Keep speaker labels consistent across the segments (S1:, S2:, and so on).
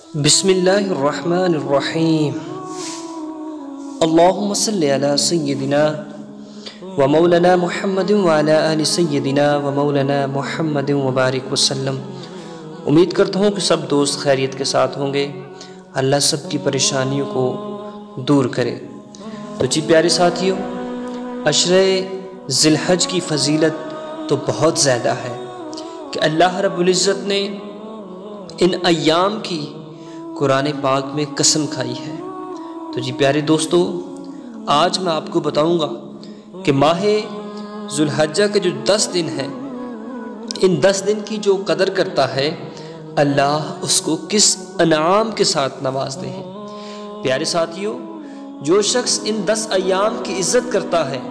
S1: बिस्मिल्लाहिर्रहमानिर्रहीम। अल्लाहुम्मा सल्लि अला सय्यदिना व मौलाना मुहम्मद व अला आलि सय्यदिना व मौलाना मुहम्मद व बारिक वसल्लम। उम्मीद करता हूँ कि सब दोस्त खैरियत के साथ होंगे। अल्लाह सब की परेशानियों को दूर करे। तो जी प्यारे साथियों, अशरे ज़िलहज की फ़जीलत तो बहुत ज़्यादा है कि अल्लाह रब्बुल इज़्ज़त ने इन अय्याम की कुरान पाक में कसम खाई है। तो जी प्यारे दोस्तों, आज मैं आपको बताऊंगा कि माह ज़ुल्हज्जा के जो 10 दिन हैं, इन 10 दिन की जो कदर करता है अल्लाह उसको किस इनाम के साथ नवाजते हैं। प्यारे साथियों, जो शख्स इन 10 अय्याम की इज़्ज़त करता है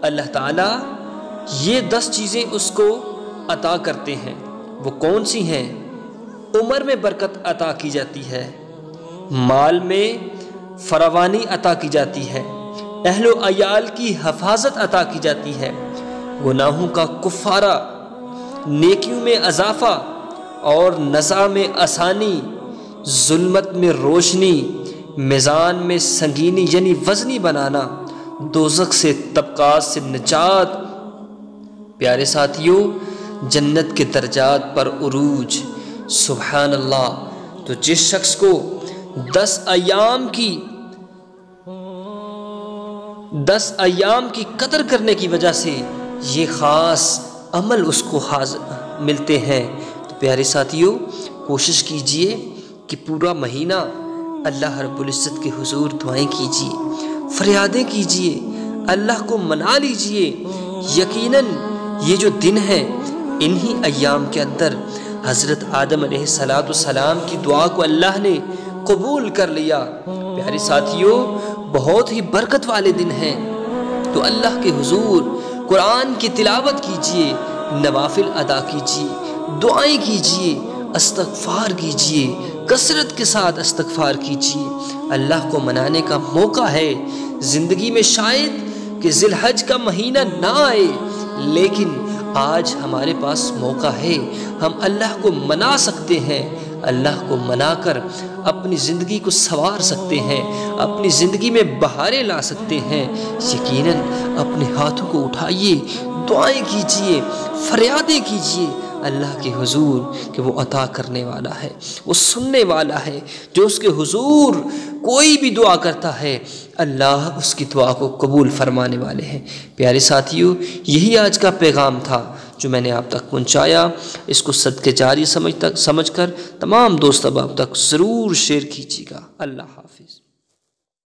S1: अल्लाह ताला ये 10 चीज़ें उसको अता करते हैं। वो कौन सी हैं? उम्र में बरकत अता की जाती है, माल में फरावानी अता की जाती है, अहलो अयाल की हफाजत अता की जाती है, गुनाहों का कुफ़ारा, नेकियों में अजाफ़ा और नज़ा में आसानी, जुल्मत में रोशनी, मिज़ान में संगीनी यानी वज़नी बनाना, दोज़ख से तबक़ात से निजात। प्यारे साथियों, जन्नत के दर्जात पर उरूज। सुभान अल्लाह। तो जिस शख्स को 10 अय्याम की कदर करने की वजह से ये ख़ास अमल उसको मिलते हैं, तो प्यारे साथियों कोशिश कीजिए कि पूरा महीना अल्लाह रब्बुल इज़्ज़त के हुजूर दुआएं कीजिए, फरियादें कीजिए, अल्लाह को मना लीजिए। यकीनन ये जो दिन है, इन्हीं अय्याम के अंदर हज़रत आदम अलैहिस्सलाम की दुआ को अल्लाह ने कबूल कर लिया। प्यारे साथियों, बहुत ही बरकत वाले दिन हैं। तो अल्लाह के हुजूर कुरान की तिलावत कीजिए, नवाफिल अदा कीजिए, दुआएं कीजिए, इस्तग़फ़ार कीजिए, कसरत के साथ इस्तग़फ़ार कीजिए। अल्लाह को मनाने का मौका है ज़िंदगी में। शायद कि ज़िलहज का महीना ना आए, लेकिन आज हमारे पास मौका है, हम अल्लाह को मना सकते हैं। अल्लाह को मनाकर अपनी ज़िंदगी को संवार सकते हैं, अपनी ज़िंदगी में बहारें ला सकते हैं। यकीनन अपने हाथों को उठाइए, दुआएं कीजिए, फरियादें कीजिए अल्लाह के हुजूर कि वो अता करने वाला है, वो सुनने वाला है। जो उसके हुजूर कोई भी दुआ करता है अल्लाह उसकी दुआ को कबूल फरमाने वाले हैं। प्यारे साथियों, यही आज का पैगाम था जो मैंने आप तक पहुंचाया। इसको सदके जारी समझकर तमाम दोस्त अब आप तक ज़रूर शेयर कीजिएगा। अल्लाह हाफिज़।